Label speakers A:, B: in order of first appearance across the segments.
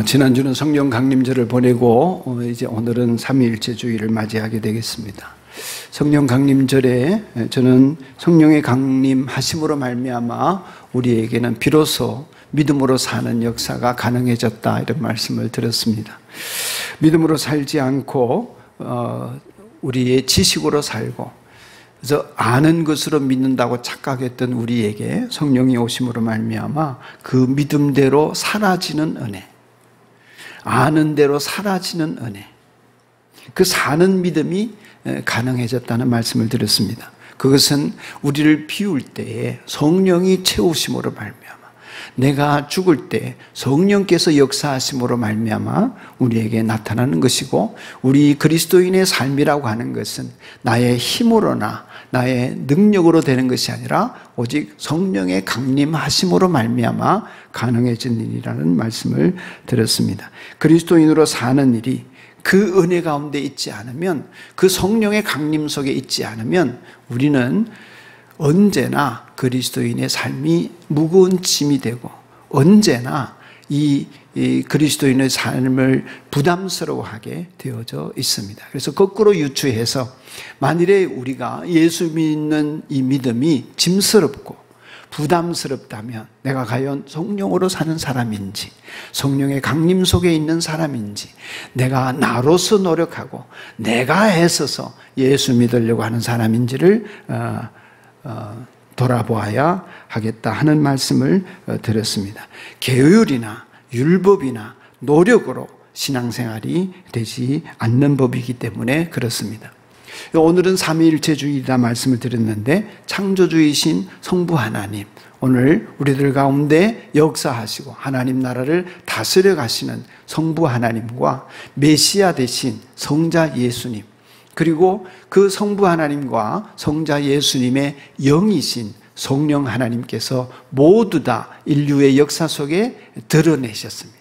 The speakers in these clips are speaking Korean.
A: 지난주는 성령 강림절을 보내고 이제 오늘은 삼위일체 주일을 맞이하게 되겠습니다. 성령 강림절에 저는 성령의 강림하심으로 말미암아 우리에게는 비로소 믿음으로 사는 역사가 가능해졌다, 이런 말씀을 들었습니다. 믿음으로 살지 않고 우리의 지식으로 살고, 그래서 아는 것으로 믿는다고 착각했던 우리에게 성령이 오심으로 말미암아 그 믿음대로 사라지는 은혜, 아는 대로 사라지는 은혜, 그 사는 믿음이 가능해졌다는 말씀을 드렸습니다. 그것은 우리를 비울 때에 성령이 채우심으로 말미암아, 내가 죽을 때 성령께서 역사하심으로 말미암아 우리에게 나타나는 것이고, 우리 그리스도인의 삶이라고 하는 것은 나의 힘으로나 나의 능력으로 되는 것이 아니라 오직 성령의 강림하심으로 말미암아 가능해진 일이라는 말씀을 드렸습니다. 그리스도인으로 사는 일이 그 은혜 가운데 있지 않으면, 그 성령의 강림 속에 있지 않으면 우리는 언제나 그리스도인의 삶이 무거운 짐이 되고, 언제나 이 그리스도인의 삶을 부담스러워하게 되어져 있습니다. 그래서 거꾸로 유추해서 만일에 우리가 예수 믿는 이 믿음이 짐스럽고 부담스럽다면 내가 과연 성령으로 사는 사람인지, 성령의 강림 속에 있는 사람인지, 내가 나로서 노력하고 내가 애써서 예수 믿으려고 하는 사람인지를 돌아보아야 하겠다 하는 말씀을 드렸습니다. 계율이나 율법이나 노력으로 신앙생활이 되지 않는 법이기 때문에 그렇습니다. 오늘은 삼위일체주의다 말씀을 드렸는데, 창조주이신 성부 하나님, 오늘 우리들 가운데 역사하시고 하나님 나라를 다스려 가시는 성부 하나님과 메시아 되신 성자 예수님, 그리고 그 성부 하나님과 성자 예수님의 영이신 성령 하나님께서 모두 다 인류의 역사 속에 드러내셨습니다.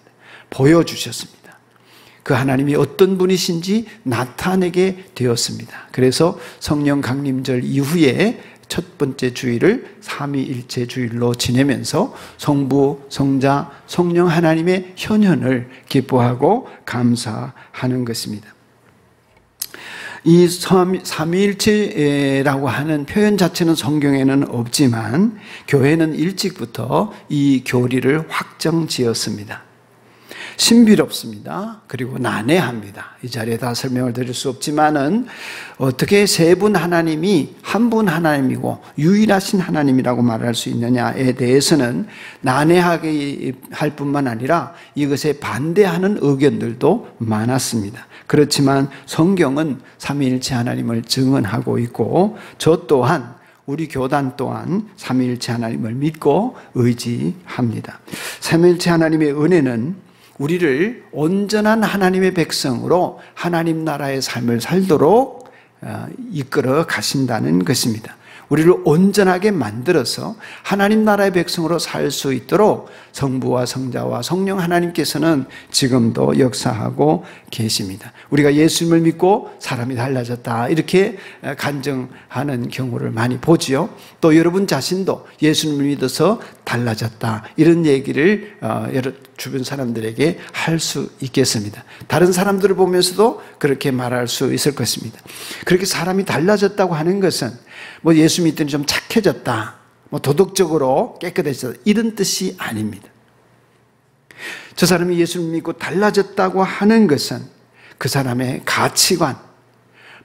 A: 보여주셨습니다. 그 하나님이 어떤 분이신지 나타내게 되었습니다. 그래서 성령 강림절 이후에 첫 번째 주일을 삼위일체 주일로 지내면서 성부, 성자, 성령 하나님의 현현을 기뻐하고 감사하는 것입니다. 이 삼위일체라고 하는 표현 자체는 성경에는 없지만 교회는 일찍부터 이 교리를 확정지었습니다. 신비롭습니다. 그리고 난해합니다. 이 자리에 다 설명을 드릴 수 없지만은 어떻게 세 분 하나님이 한 분 하나님이고 유일하신 하나님이라고 말할 수 있느냐에 대해서는 난해하게 할 뿐만 아니라 이것에 반대하는 의견들도 많았습니다. 그렇지만 성경은 삼위일체 하나님을 증언하고 있고, 저 또한 우리 교단 또한 삼위일체 하나님을 믿고 의지합니다. 삼위일체 하나님의 은혜는 우리를 온전한 하나님의 백성으로 하나님 나라의 삶을 살도록 이끌어 가신다는 것입니다. 우리를 온전하게 만들어서 하나님 나라의 백성으로 살 수 있도록 성부와 성자와 성령 하나님께서는 지금도 역사하고 계십니다. 우리가 예수님을 믿고 사람이 달라졌다, 이렇게 간증하는 경우를 많이 보지요. 또 여러분 자신도 예수님을 믿어서 달라졌다, 이런 얘기를 여러 주변 사람들에게 할 수 있겠습니다. 다른 사람들을 보면서도 그렇게 말할 수 있을 것입니다. 그렇게 사람이 달라졌다고 하는 것은 뭐 예수 믿더니 좀 착해졌다, 뭐 도덕적으로 깨끗해졌다, 이런 뜻이 아닙니다. 저 사람이 예수를 믿고 달라졌다고 하는 것은 그 사람의 가치관,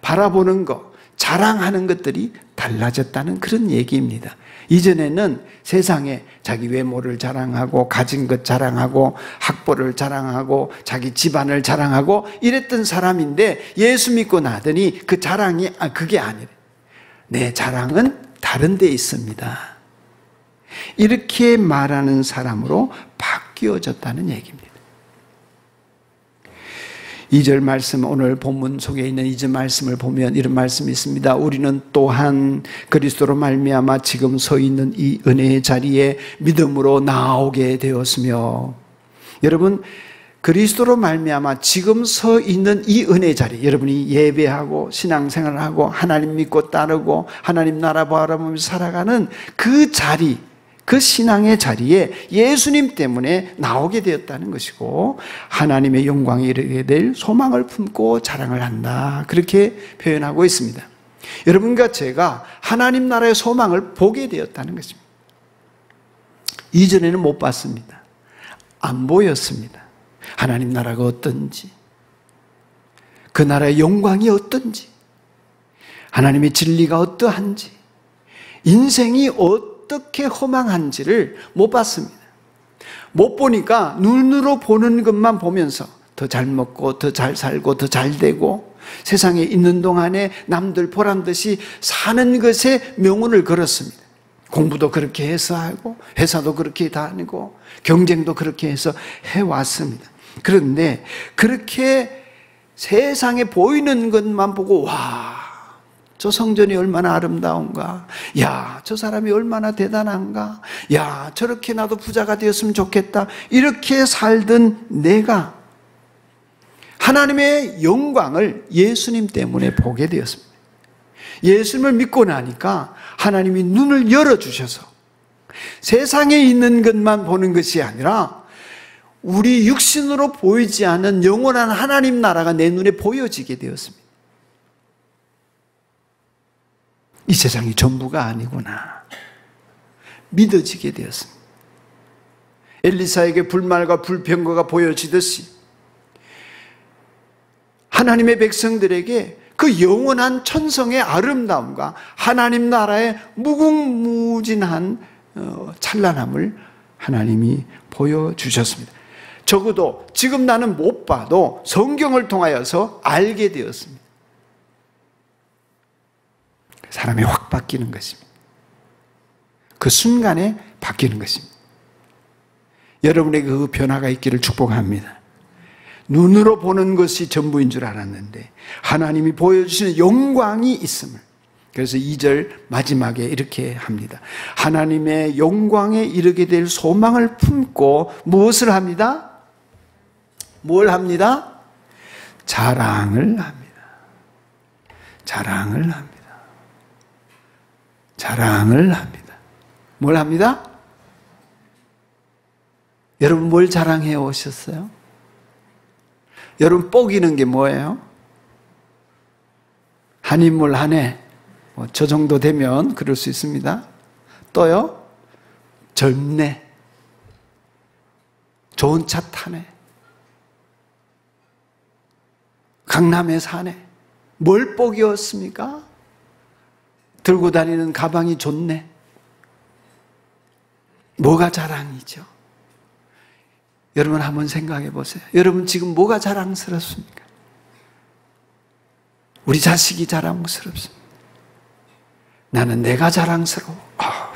A: 바라보는 것, 자랑하는 것들이 달라졌다는 그런 얘기입니다. 이전에는 세상에 자기 외모를 자랑하고 가진 것 자랑하고 학벌을 자랑하고 자기 집안을 자랑하고 이랬던 사람인데, 예수 믿고 나더니 그 자랑이 그게 아니래. 내 자랑은 다른 데 있습니다. 이렇게 말하는 사람으로 바뀌어졌다는 얘기입니다. 2절 말씀, 오늘 본문 속에 있는 2절 말씀을 보면 이런 말씀이 있습니다. 우리는 또한 그리스도로 말미암아 지금 서 있는 이 은혜의 자리에 믿음으로 나오게 되었으며, 여러분 그리스도로 말미암아 지금 서 있는 이 은혜의 자리, 여러분이 예배하고 신앙생활을 하고 하나님 믿고 따르고 하나님 나라 바라보면서 살아가는 그 자리, 그 신앙의 자리에 예수님 때문에 나오게 되었다는 것이고 하나님의 영광에 이르게 될 소망을 품고 자랑을 한다. 그렇게 표현하고 있습니다. 여러분과 제가 하나님 나라의 소망을 보게 되었다는 것입니다. 이전에는 못 봤습니다. 안 보였습니다. 하나님 나라가 어떤지, 그 나라의 영광이 어떤지, 하나님의 진리가 어떠한지, 인생이 어떻게 허망한지를 못 봤습니다. 못 보니까 눈으로 보는 것만 보면서 더 잘 먹고 더 잘 살고 더 잘 되고 세상에 있는 동안에 남들 보란 듯이 사는 것에 명운을 걸었습니다. 공부도 그렇게 해서 하고 회사도 그렇게 다니고 경쟁도 그렇게 해서 해왔습니다. 그런데 그렇게 세상에 보이는 것만 보고 와, 저 성전이 얼마나 아름다운가, 야, 저 사람이 얼마나 대단한가, 야, 저렇게 나도 부자가 되었으면 좋겠다, 이렇게 살던 내가 하나님의 영광을 예수님 때문에 보게 되었습니다. 예수님을 믿고 나니까 하나님이 눈을 열어주셔서 세상에 있는 것만 보는 것이 아니라 우리 육신으로 보이지 않는 영원한 하나님 나라가 내 눈에 보여지게 되었습니다. 이 세상이 전부가 아니구나 믿어지게 되었습니다. 엘리사에게 불말과 불평거가 보여지듯이 하나님의 백성들에게 그 영원한 천성의 아름다움과 하나님 나라의 무궁무진한 찬란함을 하나님이 보여주셨습니다. 적어도 지금 나는 못 봐도 성경을 통하여서 알게 되었습니다. 사람이 확 바뀌는 것입니다. 그 순간에 바뀌는 것입니다. 여러분에게 그 변화가 있기를 축복합니다. 눈으로 보는 것이 전부인 줄 알았는데 하나님이 보여주시는 영광이 있음을. 그래서 2절 마지막에 이렇게 합니다. 하나님의 영광에 이르게 될 소망을 품고 무엇을 합니다? 뭘 합니다? 자랑을 합니다. 자랑을 합니다. 자랑을 합니다. 뭘 합니다? 여러분 뭘 자랑해 오셨어요? 여러분 뽀기는 게 뭐예요? 한 인물 한 해, 저 정도 되면 그럴 수 있습니다. 또요, 젊네, 좋은 차 타네, 강남에 사네. 뭘 뽀기였습니까? 들고 다니는 가방이 좋네. 뭐가 자랑이죠? 여러분 한번 생각해 보세요. 여러분 지금 뭐가 자랑스럽습니까? 우리 자식이 자랑스럽습니다. 나는 내가 자랑스러워.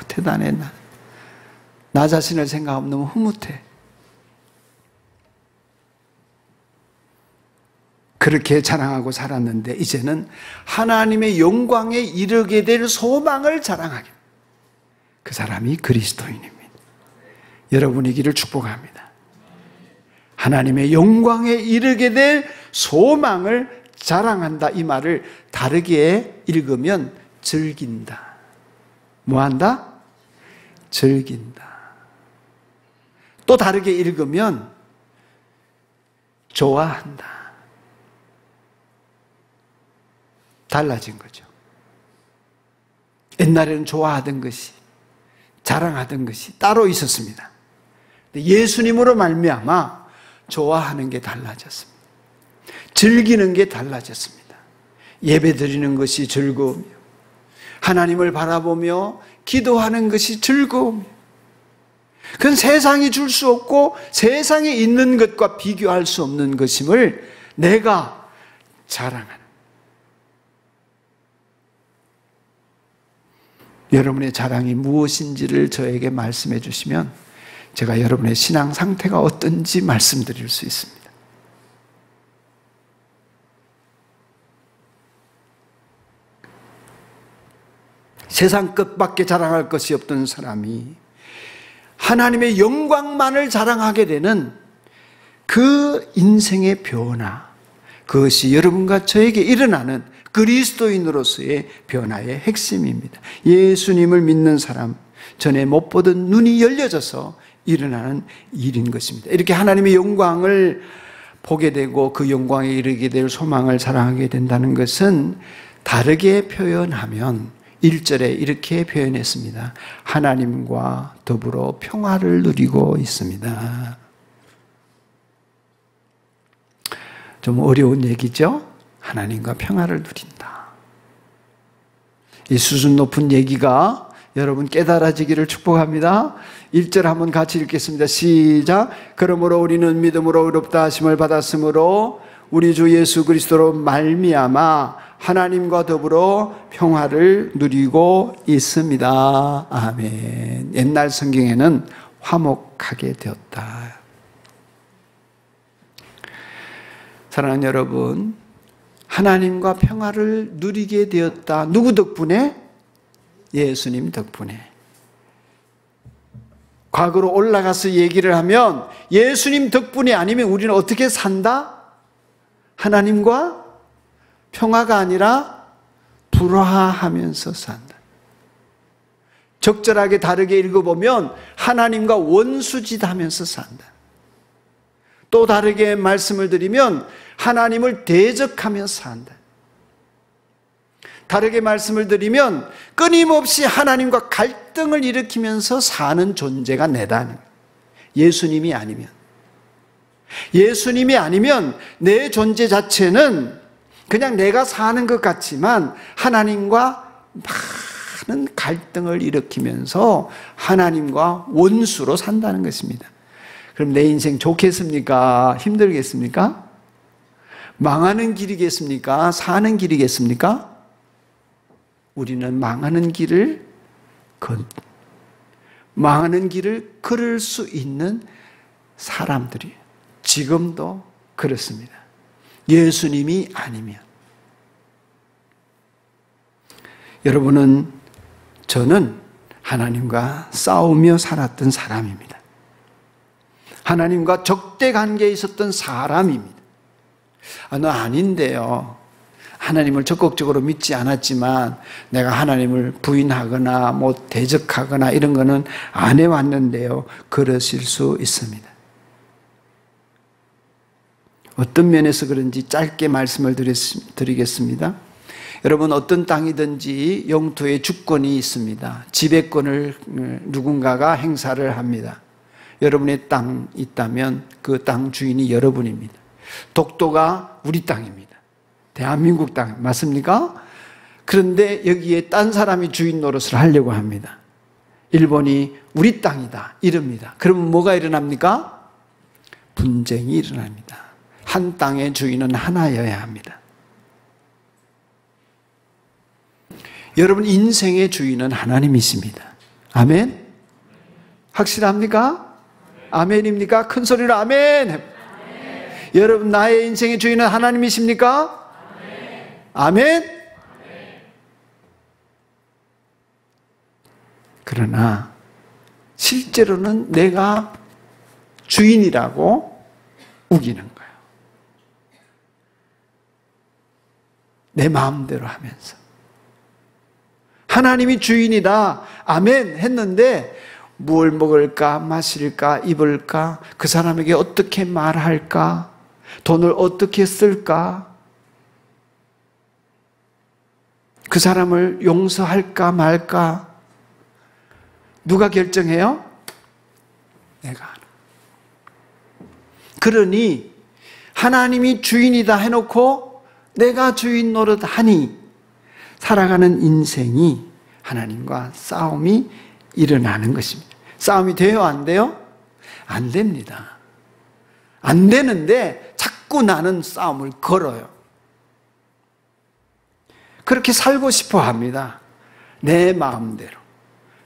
A: 대단해. 나 자신을 생각하면 너무 흐뭇해. 그렇게 자랑하고 살았는데 이제는 하나님의 영광에 이르게 될 소망을 자랑하게. 그 사람이 그리스도인입니다. 여러분이기를 축복합니다. 하나님의 영광에 이르게 될 소망을 자랑한다. 이 말을 다르게 읽으면 즐긴다. 뭐 한다? 즐긴다. 또 다르게 읽으면 좋아한다. 달라진 거죠. 옛날에는 좋아하던 것이, 자랑하던 것이 따로 있었습니다. 예수님으로 말미암아 좋아하는 게 달라졌습니다. 즐기는 게 달라졌습니다. 예배 드리는 것이 즐거우며 하나님을 바라보며 기도하는 것이 즐거우며 그건 세상이 줄 수 없고 세상에 있는 것과 비교할 수 없는 것임을 내가 자랑하는. 여러분의 자랑이 무엇인지를 저에게 말씀해 주시면 제가 여러분의 신앙 상태가 어떤지 말씀드릴 수 있습니다. 세상 끝밖에 자랑할 것이 없던 사람이 하나님의 영광만을 자랑하게 되는 그 인생의 변화, 그것이 여러분과 저에게 일어나는 그리스도인으로서의 변화의 핵심입니다. 예수님을 믿는 사람, 전에 못 보던 눈이 열려져서 일어나는 일인 것입니다. 이렇게 하나님의 영광을 보게 되고 그 영광에 이르게 될 소망을 자랑하게 된다는 것은 다르게 표현하면 1절에 이렇게 표현했습니다. 하나님과 더불어 평화를 누리고 있습니다. 좀 어려운 얘기죠? 하나님과 평화를 누린다. 이 수준 높은 얘기가 여러분 깨달아지기를 축복합니다. 1절 한번 같이 읽겠습니다. 시작. 그러므로 우리는 믿음으로 의롭다 하심을 받았으므로 우리 주 예수 그리스도로 말미암아 하나님과 더불어 평화를 누리고 있습니다. 아멘. 옛날 성경에는 화목하게 되었다. 사랑하는 여러분, 하나님과 평화를 누리게 되었다. 누구 덕분에? 예수님 덕분에. 과거로 올라가서 얘기를 하면 예수님 덕분이 아니면 우리는 어떻게 산다? 하나님과 평화가 아니라 불화하면서 산다. 적절하게 다르게 읽어보면 하나님과 원수짓하면서 산다. 또 다르게 말씀을 드리면 하나님을 대적하며 산다. 다르게 말씀을 드리면 끊임없이 하나님과 갈등을 일으키면서 사는 존재가 내다는 거예요. 예수님이 아니면. 예수님이 아니면 내 존재 자체는 그냥 내가 사는 것 같지만 하나님과 많은 갈등을 일으키면서 하나님과 원수로 산다는 것입니다. 그럼 내 인생 좋겠습니까? 힘들겠습니까? 망하는 길이겠습니까? 사는 길이겠습니까? 우리는 망하는 길을 걸을 수 있는 사람들이에요. 지금도 그렇습니다. 예수님이 아니면. 여러분은, 저는 하나님과 싸우며 살았던 사람입니다. 하나님과 적대 관계에 있었던 사람입니다. 너 아닌데요. 하나님을 적극적으로 믿지 않았지만 내가 하나님을 부인하거나 대적하거나 이런 거는 안 해왔는데요. 그러실 수 있습니다. 어떤 면에서 그런지 짧게 말씀을 드리겠습니다. 여러분, 어떤 땅이든지 영토에 주권이 있습니다. 지배권을 누군가가 행사를 합니다. 여러분의 땅이 있다면 그 땅 주인이 여러분입니다. 독도가 우리 땅입니다. 대한민국 땅 맞습니까? 그런데 여기에 딴 사람이 주인 노릇을 하려고 합니다. 일본이 우리 땅이다 이럽니다. 그러면 뭐가 일어납니까? 분쟁이 일어납니다. 한 땅의 주인은 하나여야 합니다. 여러분 인생의 주인은 하나님이십니다. 아멘? 확실합니까? 아멘입니까? 큰 소리로 아멘! 아멘. 여러분 나의 인생의 주인은 하나님이십니까? 아멘? 아멘? 아멘. 그러나 실제로는 내가 주인이라고 우기는 거예요. 내 마음대로 하면서. 하나님이 주인이다. 아멘 했는데 뭘 먹을까, 마실까, 입을까, 그 사람에게 어떻게 말할까, 돈을 어떻게 쓸까, 그 사람을 용서할까 말까, 누가 결정해요? 내가. 그러니 하나님이 주인이다 해놓고 내가 주인 노릇하니 살아가는 인생이 하나님과 싸움이 일어나는 것입니다. 싸움이 돼요? 안 돼요? 안 됩니다. 안 되는데 자꾸 나는 싸움을 걸어요. 그렇게 살고 싶어 합니다. 내 마음대로.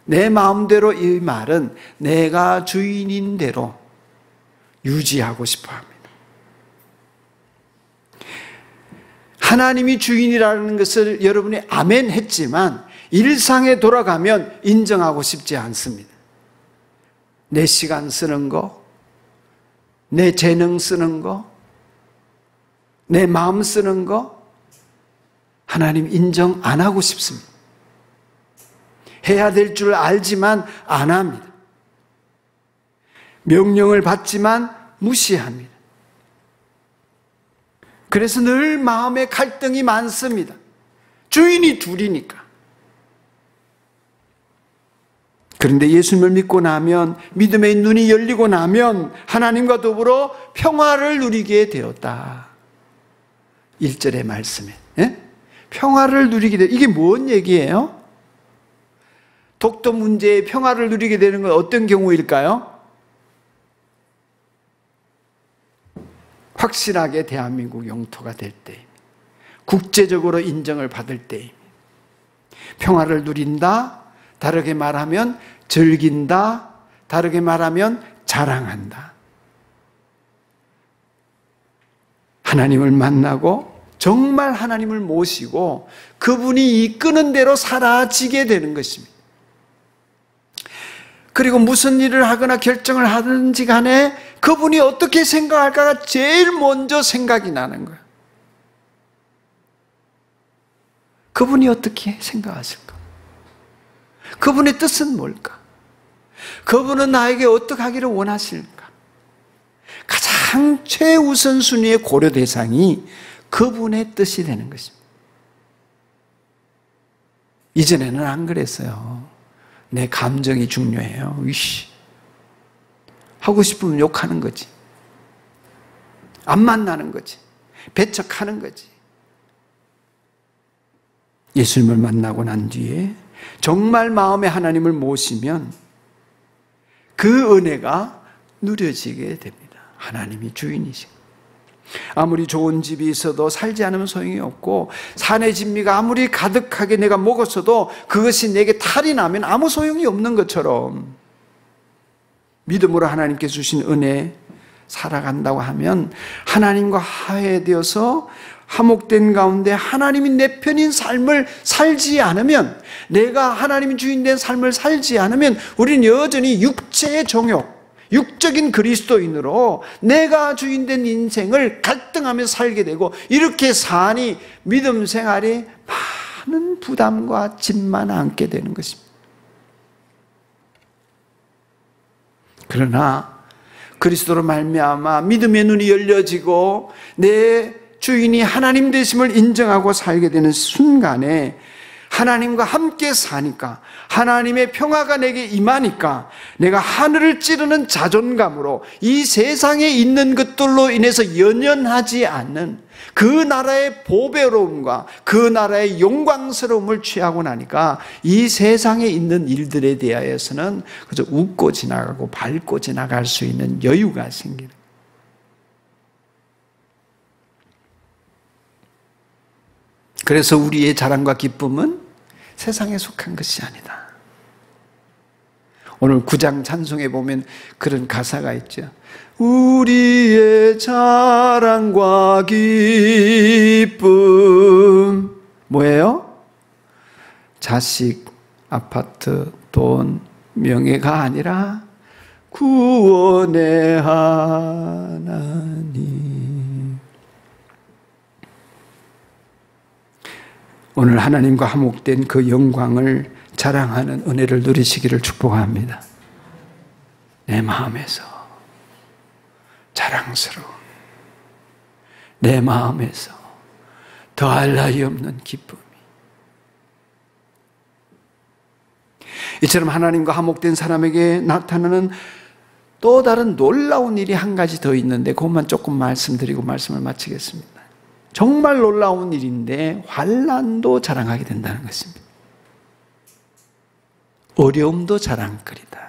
A: 내 마음대로 이 말은 내가 주인인 대로 유지하고 싶어 합니다. 하나님이 주인이라는 것을 여러분이 아멘 했지만 일상에 돌아가면 인정하고 싶지 않습니다. 내 시간 쓰는 거, 내 재능 쓰는 거, 내 마음 쓰는 거 하나님 인정 안 하고 싶습니다. 해야 될 줄 알지만 안 합니다. 명령을 받지만 무시합니다. 그래서 늘 마음에 갈등이 많습니다. 주인이 둘이니까. 그런데 예수님을 믿고 나면, 믿음의 눈이 열리고 나면 하나님과 더불어 평화를 누리게 되었다. 1절의 말씀에. 예? 평화를 누리게 되 이게 뭔 얘기예요? 독도 문제에 평화를 누리게 되는 건 어떤 경우일까요? 확실하게 대한민국 영토가 될 때입니다. 국제적으로 인정을 받을 때입니다. 평화를 누린다. 다르게 말하면 즐긴다. 다르게 말하면 자랑한다. 하나님을 만나고 정말 하나님을 모시고 그분이 이끄는 대로 살아지게 되는 것입니다. 그리고 무슨 일을 하거나 결정을 하든지 간에 그분이 어떻게 생각할까가 제일 먼저 생각이 나는 거예요. 그분이 어떻게 생각하실까? 그분의 뜻은 뭘까? 그분은 나에게 어떻게 하기를 원하실까? 가장 최우선순위의 고려 대상이 그분의 뜻이 되는 것입니다. 이전에는 안 그랬어요. 내 감정이 중요해요. 위시. 하고 싶으면 욕하는 거지. 안 만나는 거지. 배척하는 거지. 예수님을 만나고 난 뒤에 정말 마음에 하나님을 모시면 그 은혜가 누려지게 됩니다. 하나님이 주인이시고. 아무리 좋은 집이 있어도 살지 않으면 소용이 없고, 산의 진미가 아무리 가득하게 내가 먹었어도 그것이 내게 탈이 나면 아무 소용이 없는 것처럼, 믿음으로 하나님께 주신 은혜 살아간다고 하면 하나님과 화해되어서 화목된 가운데 하나님이 내 편인 삶을 살지 않으면, 내가 하나님이 주인된 삶을 살지 않으면 우리는 여전히 육체의 종욕, 육적인 그리스도인으로 내가 주인된 인생을 갈등하며 살게 되고, 이렇게 사니 믿음 생활에 많은 부담과 짐만 안게 되는 것입니다. 그러나 그리스도로 말미암아 믿음의 눈이 열려지고 내 주인이 하나님 되심을 인정하고 살게 되는 순간에 하나님과 함께 사니까, 하나님의 평화가 내게 임하니까 내가 하늘을 찌르는 자존감으로 이 세상에 있는 것들로 인해서 연연하지 않는 그 나라의 보배로움과 그 나라의 영광스러움을 취하고 나니까 이 세상에 있는 일들에 대하여서는 그저 웃고 지나가고 밟고 지나갈 수 있는 여유가 생기는 거예요. 그래서 우리의 자랑과 기쁨은 세상에 속한 것이 아니다. 오늘 9장 찬송에 보면 그런 가사가 있죠. 우리의 자랑과 기쁨 뭐예요? 자식, 아파트, 돈, 명예가 아니라 구원의 하나님. 오늘 하나님과 화목된 그 영광을 자랑하는 은혜를 누리시기를 축복합니다. 내 마음에서 자랑스러운, 내 마음에서 더할 나위 없는 기쁨이, 이처럼 하나님과 화목된 사람에게 나타나는 또 다른 놀라운 일이 한 가지 더 있는데 그것만 조금 말씀드리고 말씀을 마치겠습니다. 정말 놀라운 일인데 환난도 자랑하게 된다는 것입니다. 어려움도 자랑거리다.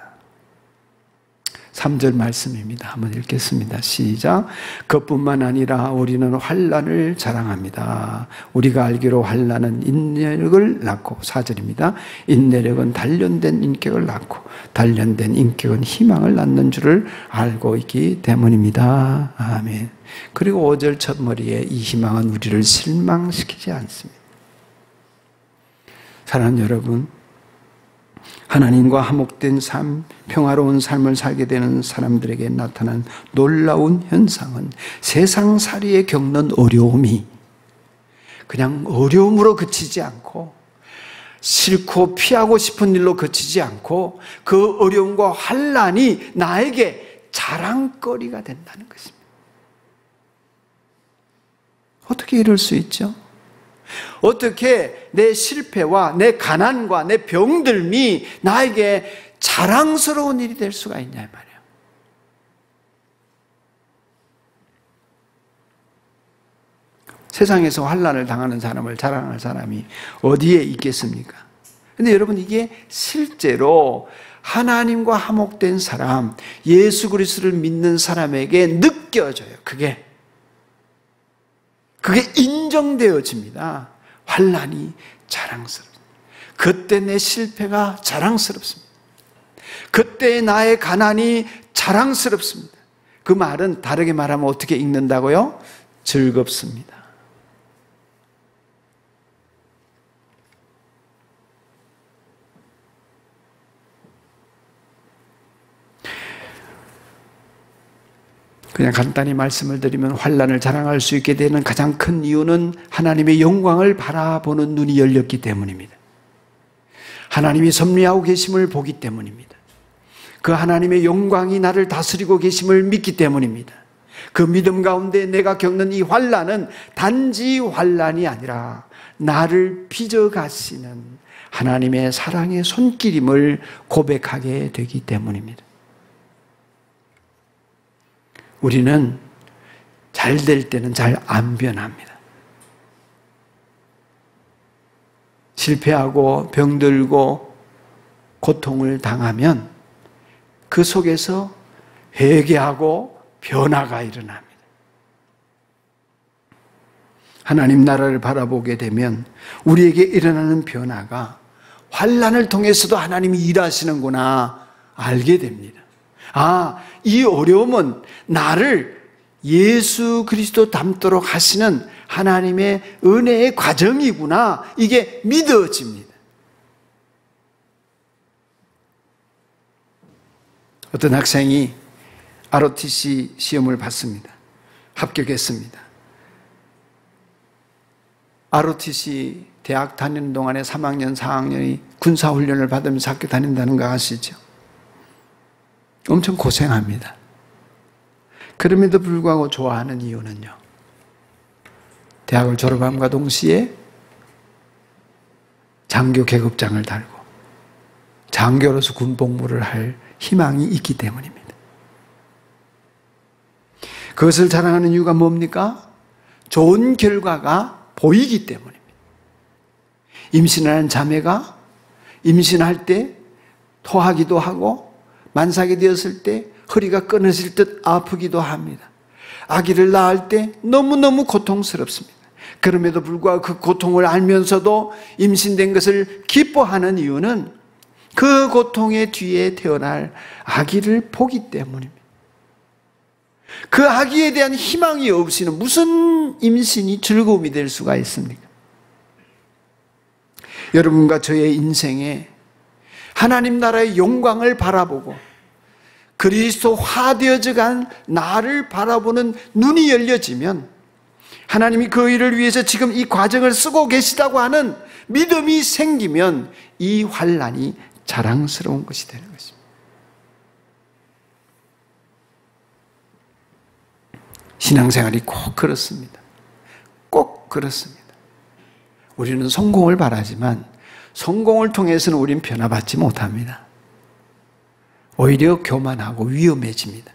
A: 3절 말씀입니다. 한번 읽겠습니다. 시작. 그뿐만 아니라 우리는 환난을 자랑합니다. 우리가 알기로 환난은 인내력을 낳고, 4절입니다. 인내력은 단련된 인격을 낳고 단련된 인격은 희망을 낳는 줄을 알고 있기 때문입니다. 아멘. 그리고 5절 첫머리에 이 희망은 우리를 실망시키지 않습니다. 사랑하는 여러분, 하나님과 화목된 삶, 평화로운 삶을 살게 되는 사람들에게 나타난 놀라운 현상은 세상살이에 겪는 어려움이 그냥 어려움으로 그치지 않고 싫고 피하고 싶은 일로 그치지 않고 그 어려움과 환난이 나에게 자랑거리가 된다는 것입니다. 어떻게 이럴 수 있죠? 어떻게 내 실패와 내 가난과 내 병들미 나에게 자랑스러운 일이 될 수가 있냐 이 말이에요. 세상에서 환난을 당하는 사람을 자랑할 사람이 어디에 있겠습니까? 근데 여러분, 이게 실제로 하나님과 화목된 사람, 예수 그리스도를 믿는 사람에게 느껴져요. 그게 인정되어집니다. 환난이 자랑스럽습니다. 그때 내 실패가 자랑스럽습니다. 그때 나의 가난이 자랑스럽습니다. 그 말은 다르게 말하면 어떻게 읽는다고요? 즐겁습니다. 그냥 간단히 말씀을 드리면 환난을 자랑할 수 있게 되는 가장 큰 이유는 하나님의 영광을 바라보는 눈이 열렸기 때문입니다. 하나님이 섭리하고 계심을 보기 때문입니다. 그 하나님의 영광이 나를 다스리고 계심을 믿기 때문입니다. 그 믿음 가운데 내가 겪는 이 환난은 단지 환난이 아니라 나를 빚어가시는 하나님의 사랑의 손길임을 고백하게 되기 때문입니다. 우리는 잘 될 때는 잘 안 변합니다. 실패하고 병들고 고통을 당하면 그 속에서 회개하고 변화가 일어납니다. 하나님 나라를 바라보게 되면 우리에게 일어나는 변화가 환난을 통해서도 하나님이 일하시는구나 알게 됩니다. 아, 이 어려움은 나를 예수 그리스도 닮도록 하시는 하나님의 은혜의 과정이구나. 이게 믿어집니다. 어떤 학생이 ROTC 시험을 봤습니다. 합격했습니다. ROTC 대학 다니는 동안에 3학년, 4학년이 군사훈련을 받으면서 학교 다닌다는 거 아시죠? 엄청 고생합니다. 그럼에도 불구하고 좋아하는 이유는요, 대학을 졸업함과 동시에 장교 계급장을 달고 장교로서 군복무를 할 희망이 있기 때문입니다. 그것을 자랑하는 이유가 뭡니까? 좋은 결과가 보이기 때문입니다. 임신하는 자매가 임신할 때 토하기도 하고 만삭이 되었을 때 허리가 끊어질 듯 아프기도 합니다. 아기를 낳을 때 너무너무 고통스럽습니다. 그럼에도 불구하고 그 고통을 알면서도 임신된 것을 기뻐하는 이유는 그 고통의 뒤에 태어날 아기를 보기 때문입니다. 그 아기에 대한 희망이 없이는 무슨 임신이 즐거움이 될 수가 있습니까? 여러분과 저의 인생에 하나님 나라의 영광을 바라보고 그리스도화되어져간 나를 바라보는 눈이 열려지면 하나님이 그 일을 위해서 지금 이 과정을 쓰고 계시다고 하는 믿음이 생기면 이 환난이 자랑스러운 것이 되는 것입니다. 신앙생활이 꼭 그렇습니다. 꼭 그렇습니다. 우리는 성공을 바라지만 성공을 통해서는 우리는 변화받지 못합니다. 오히려 교만하고 위험해집니다.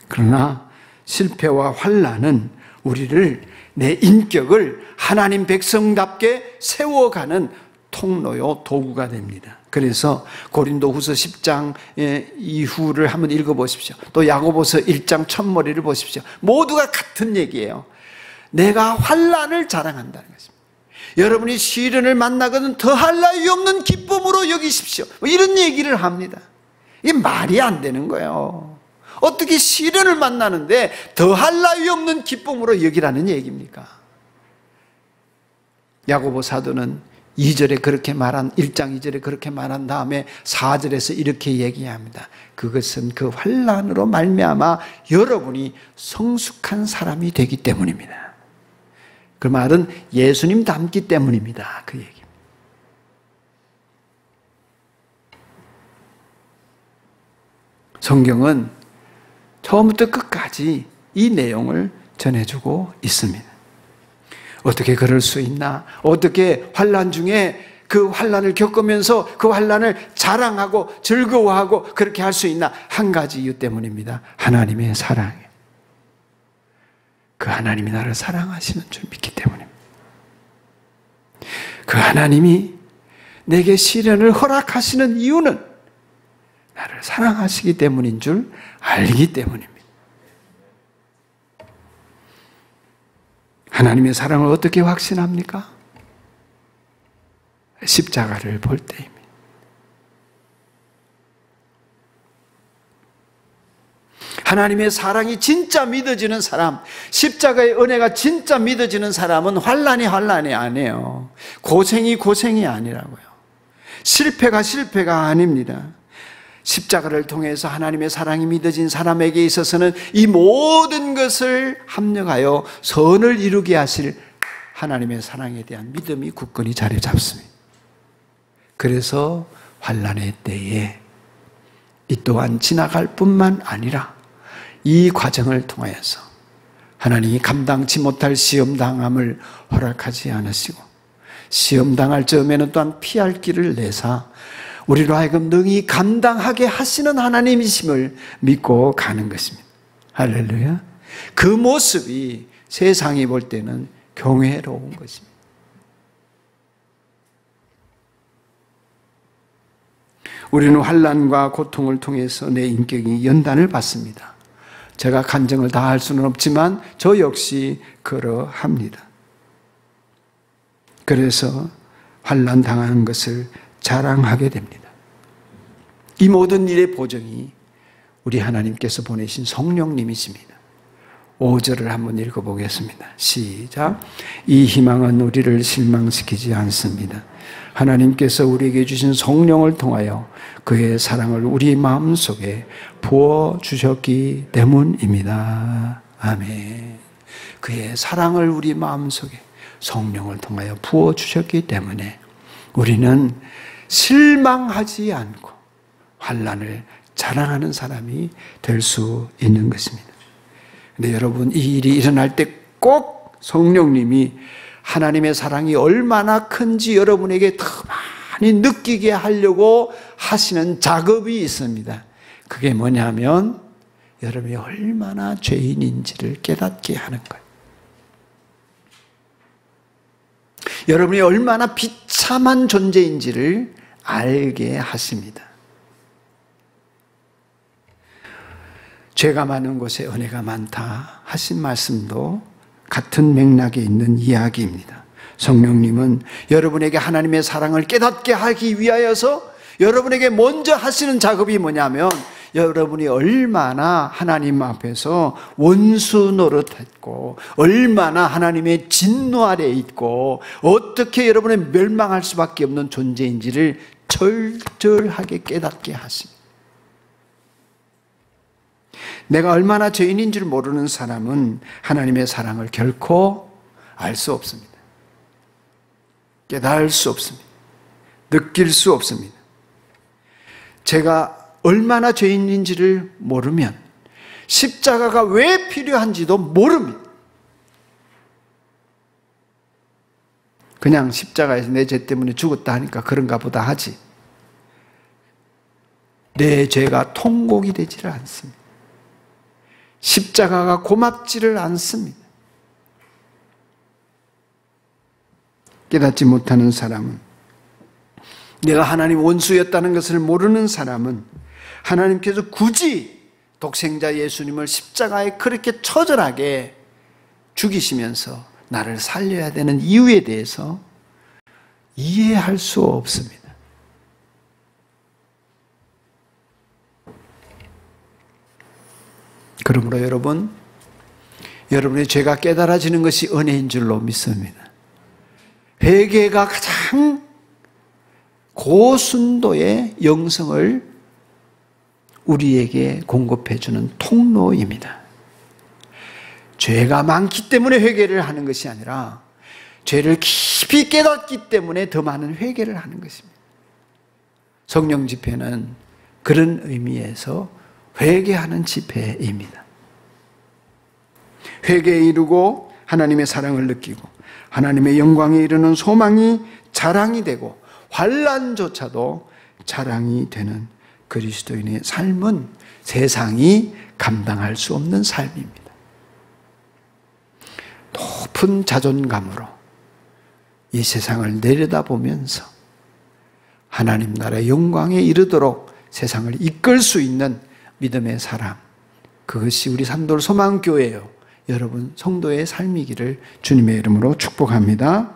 A: 그러나 실패와 환난은 우리를, 내 인격을 하나님 백성답게 세워가는 통로요, 도구가 됩니다. 그래서 고린도후서 10장 이후를 한번 읽어보십시오. 또 야고보서 1장 첫머리를 보십시오. 모두가 같은 얘기예요. 내가 환난을 자랑한다는 것입니다. 여러분이 시련을 만나거든 더할 나위 없는 기쁨으로 여기십시오. 이런 얘기를 합니다. 이게 말이 안 되는 거예요. 어떻게 시련을 만나는데 더할 나위 없는 기쁨으로 여기라는 얘기입니까? 야고보 사도는 2절에 그렇게 말한, 1장 2절에 그렇게 말한 다음에 4절에서 이렇게 얘기합니다. 그것은 그 환난으로 말미암아 여러분이 성숙한 사람이 되기 때문입니다. 그 말은 예수님 닮기 때문입니다. 그 얘기입니다. 성경은 처음부터 끝까지 이 내용을 전해주고 있습니다. 어떻게 그럴 수 있나? 어떻게 환난 중에 그 환난을 겪으면서 그 환난을 자랑하고 즐거워하고 그렇게 할 수 있나? 한 가지 이유 때문입니다. 하나님의 사랑이에요. 그 하나님이 나를 사랑하시는 줄 믿기 때문입니다. 그 하나님이 내게 시련을 허락하시는 이유는 나를 사랑하시기 때문인 줄 알기 때문입니다. 하나님의 사랑을 어떻게 확신합니까? 십자가를 볼 때입니다. 하나님의 사랑이 진짜 믿어지는 사람, 십자가의 은혜가 진짜 믿어지는 사람은 환난이 아니에요. 고생이 아니라고요. 실패가 아닙니다. 십자가를 통해서 하나님의 사랑이 믿어진 사람에게 있어서는 이 모든 것을 합력하여 선을 이루게 하실 하나님의 사랑에 대한 믿음이 굳건히 자리 잡습니다. 그래서 환난의 때에 이 또한 지나갈 뿐만 아니라 이 과정을 통하여서 하나님이 감당치 못할 시험당함을 허락하지 않으시고 시험당할 즈음에는 또한 피할 길을 내사 우리로 하여금 능히 감당하게 하시는 하나님이심을 믿고 가는 것입니다. 할렐루야. 그 모습이 세상이 볼 때는 경외로운 것입니다. 우리는 환난과 고통을 통해서 내 인격이 연단을 받습니다. 제가 간증을 다 할 수는 없지만 저 역시 그러합니다. 그래서 환난 당하는 것을 자랑하게 됩니다. 이 모든 일의 보정이 우리 하나님께서 보내신 성령님이십니다. 5절을 한번 읽어보겠습니다. 시작. 이 희망은 우리를 실망시키지 않습니다. 하나님께서 우리에게 주신 성령을 통하여 그의 사랑을 우리 마음속에 부어주셨기 때문입니다. 아멘. 그의 사랑을 우리 마음속에 성령을 통하여 부어주셨기 때문에 우리는 실망하지 않고 환난을 자랑하는 사람이 될 수 있는 것입니다. 근데 여러분, 이 일이 일어날 때 꼭 성령님이 하나님의 사랑이 얼마나 큰지 여러분에게 더 많이 느끼게 하려고 하시는 작업이 있습니다. 그게 뭐냐면 여러분이 얼마나 죄인인지를 깨닫게 하는 거예요. 여러분이 얼마나 비참한 존재인지를 알게 하십니다. 죄가 많은 곳에 은혜가 많다 하신 말씀도 같은 맥락에 있는 이야기입니다. 성령님은 여러분에게 하나님의 사랑을 깨닫게 하기 위하여서 여러분에게 먼저 하시는 작업이 뭐냐면 여러분이 얼마나 하나님 앞에서 원수 노릇했고 얼마나 하나님의 진노 아래에 있고 어떻게 여러분의 멸망할 수밖에 없는 존재인지를 절절하게 깨닫게 하십니다. 내가 얼마나 죄인인 줄 모르는 사람은 하나님의 사랑을 결코 알 수 없습니다. 깨달을 수 없습니다. 느낄 수 없습니다. 제가 얼마나 죄인인지를 모르면 십자가가 왜 필요한지도 모릅니다. 그냥 십자가에서 내 죄 때문에 죽었다 하니까 그런가 보다 하지. 내 죄가 통곡이 되지를 않습니다. 십자가가 고맙지를 않습니다. 깨닫지 못하는 사람은, 내가 하나님 원수였다는 것을 모르는 사람은 하나님께서 굳이 독생자 예수님을 십자가에 그렇게 처절하게 죽이시면서 나를 살려야 되는 이유에 대해서 이해할 수 없습니다. 그러므로 여러분의 죄가 깨달아지는 것이 은혜인 줄로 믿습니다. 회개가 가장 고순도의 영성을 우리에게 공급해주는 통로입니다. 죄가 많기 때문에 회개를 하는 것이 아니라 죄를 깊이 깨닫기 때문에 더 많은 회개를 하는 것입니다. 성령 집회는 그런 의미에서 회개하는 집회입니다. 회개에 이르고 하나님의 사랑을 느끼고 하나님의 영광에 이르는 소망이 자랑이 되고 환난조차도 자랑이 되는 그리스도인의 삶은 세상이 감당할 수 없는 삶입니다. 높은 자존감으로 이 세상을 내려다보면서 하나님 나라의 영광에 이르도록 세상을 이끌 수 있는 믿음의 사람, 그것이 우리 산돌 소망교회요 여러분 성도의 삶이기를 주님의 이름으로 축복합니다.